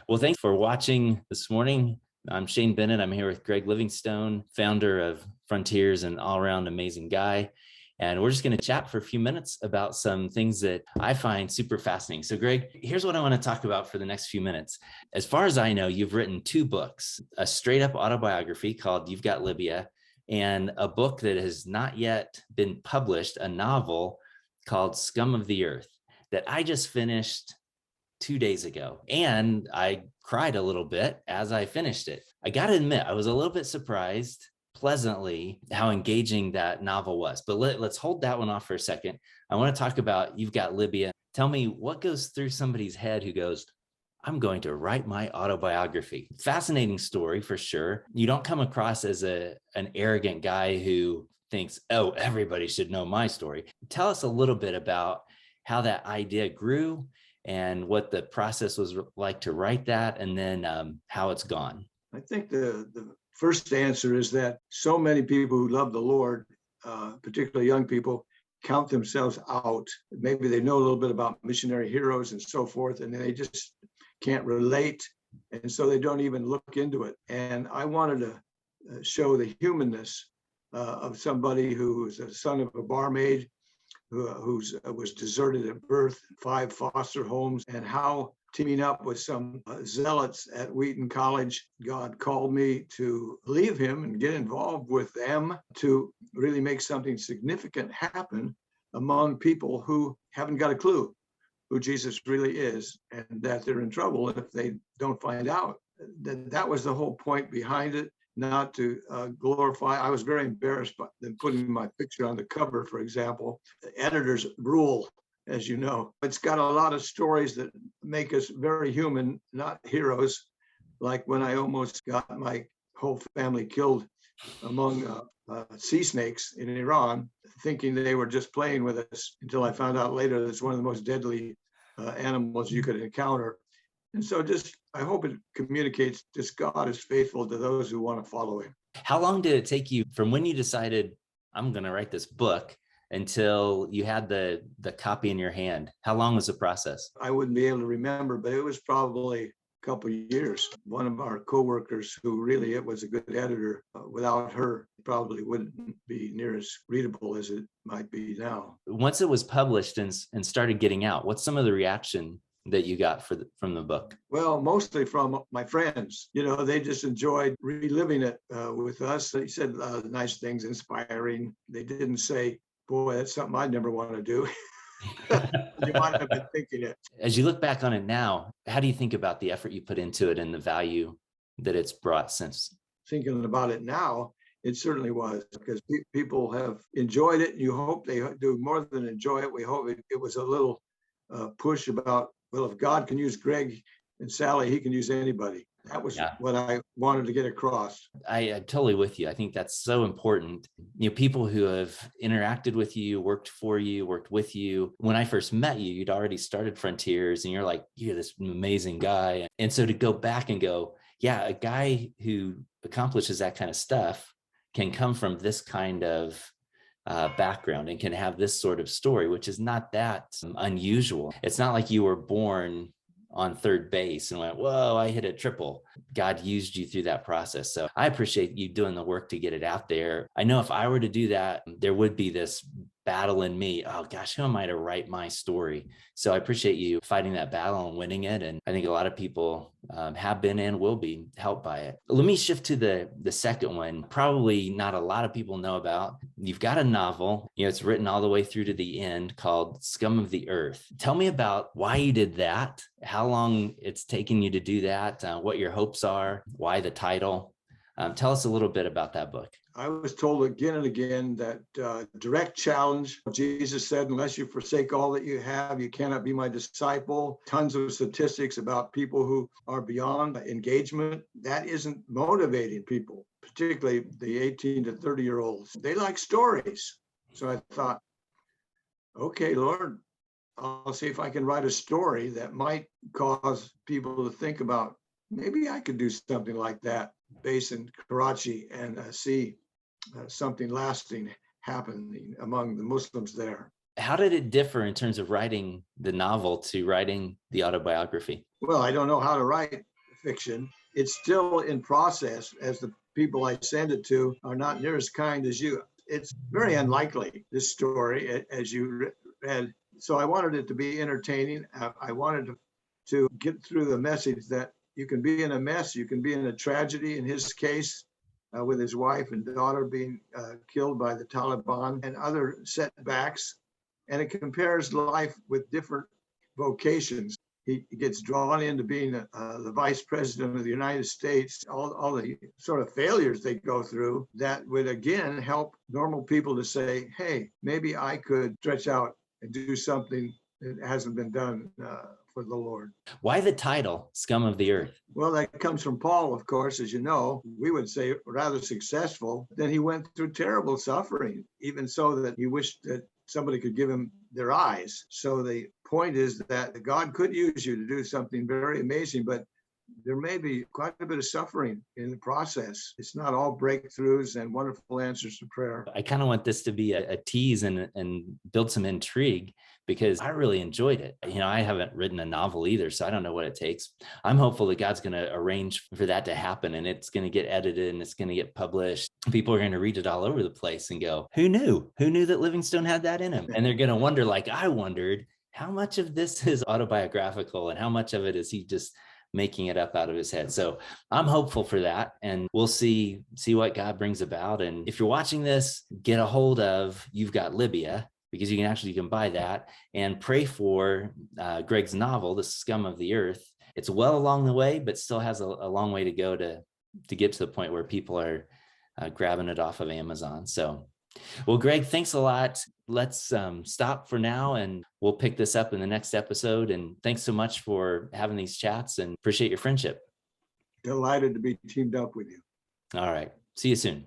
Well, thanks for watching this morning. I'm Shane Bennett. I'm here with Greg Livingstone, founder of Frontiers and all-around amazing guy. And we're just going to chat for a few minutes about some things that I find super fascinating. So, Greg, here's what I want to talk about for the next few minutes. As far as I know, you've written two books, a straight up autobiography called You've Got Libya, and a book that has not yet been published, a novel called Scum of the Earth, that I just finished 2 days ago. And I cried a little bit as I finished it. I got to admit, I was a little bit surprised pleasantly how engaging that novel was. But let's hold that one off for a second. I want to talk about You've Got Libya. Tell me what goes through somebody's head who goes, I'm going to write my autobiography. Fascinating story for sure. You don't come across as an arrogant guy who thinks, oh, everybody should know my story. Tell us a little bit about how that idea grew and what the process was like to write that, and then how it's gone. I think the first answer is that so many people who love the Lord, particularly young people, count themselves out. Maybe they know a little bit about missionary heroes and so forth, and they just can't relate. And so they don't even look into it. And I wanted to show the humanness of somebody who is a son of a barmaid, who was deserted at birth, 5 foster homes, and how teaming up with some zealots at Wheaton College, God called me to leave him and get involved with them to really make something significant happen among people who haven't got a clue who Jesus really is, and that they're in trouble if they don't find out. That was the whole point behind it. Not to glorify. I was very embarrassed by them putting my picture on the cover, for example. The editor's rule, as you know. It's got a lot of stories that make us very human, not heroes, like when I almost got my whole family killed among sea snakes in Iran, thinking they were just playing with us, until I found out later that it's one of the most deadly animals you could encounter. And so I hope it communicates just God is faithful to those who want to follow him. How long did it take you from when you decided I'm going to write this book until you had the copy in your hand? How long was the process? I wouldn't be able to remember, but it was probably a couple of years. One of our coworkers who really was a good editor, without her, it probably wouldn't be near as readable as it might be now. Once it was published and started getting out, what's some of the reaction that you got from the book? Well, mostly from my friends. They just enjoyed reliving it with us. They said nice things, inspiring. They didn't say, boy, that's something I'd never want to do. You might have been thinking it. As you look back on it now, how do you think about the effort you put into it and the value that it's brought since? Thinking about it now, it certainly was, because people have enjoyed it. You hope they do more than enjoy it. We hope it was a little push about, well, if God can use Greg and Sally, he can use anybody. That was what I wanted to get across. I'm totally with you. I think that's so important. People who have interacted with you, worked for you, worked with you. When I first met you, you'd already started Frontiers and you're like, you're this amazing guy. And so to go back and go, yeah, a guy who accomplishes that kind of stuff can come from this kind of background and can have this sort of story, which is not that unusual. It's not like you were born on third base and went, whoa, I hit a triple. God used you through that process. So I appreciate you doing the work to get it out there. I know if I were to do that, there would be this battle in me. Oh gosh, who am I to write my story? So I appreciate you fighting that battle and winning it. And I think a lot of people have been and will be helped by it. Let me shift to the second one. Probably not a lot of people know about. You've got a novel, it's written all the way through to the end, called Scum of the Earth. Tell me about why you did that, how long it's taken you to do that, what your hopes are, why the title. Tell us a little bit about that book. I was told again and again that direct challenge. Jesus said, unless you forsake all that you have, you cannot be my disciple. Tons of statistics about people who are beyond engagement. That isn't motivating people, particularly the 18 to 30-year-olds. They like stories. So I thought, okay, Lord, I'll see if I can write a story that might cause people to think about, maybe I could do something like that, based in Karachi, and see something lasting happening among the Muslims there. How did it differ in terms of writing the novel to writing the autobiography? Well, I don't know how to write fiction. It's still in process, as the people I send it to are not near as kind as you. It's very unlikely, this story, as you read. So I wanted it to be entertaining. I wanted to get through the message that you can be in a mess, you can be in a tragedy. In his case, with his wife and daughter being killed by the Taliban and other setbacks. And it compares life with different vocations. He gets drawn into being the vice president of the United States, all the sort of failures they go through that would, again, help normal people to say, hey, maybe I could stretch out and do something that hasn't been done for the Lord. Why the title, Scum of the Earth? Well, that comes from Paul, of course, as you know. We would say rather successful. Then he went through terrible suffering, even so that he wished that somebody could give him their eyes. So the point is that God could use you to do something very amazing, but there may be quite a bit of suffering in the process. It's not all breakthroughs and wonderful answers to prayer. I kind of want this to be a tease and build some intrigue, because I really enjoyed it. I haven't written a novel either, so I don't know what it takes. I'm hopeful that God's going to arrange for that to happen, and it's going to get edited and it's going to get published. People are going to read it all over the place and go, who knew? Who knew that Livingstone had that in him? And they're going to wonder, like I wondered, how much of this is autobiographical and how much of it is he just making it up out of his head. So I'm hopeful for that, and we'll see what God brings about. And if you're watching this, get a hold of You've Got Libya, because you can buy that, and pray for Greg's novel, The Scum of the Earth. It's well along the way, but still has a long way to go to get to the point where people are grabbing it off of Amazon. So, well, Greg, thanks a lot. Let's stop for now, and we'll pick this up in the next episode. And thanks so much for having these chats, and appreciate your friendship. Delighted to be teamed up with you. All right. See you soon.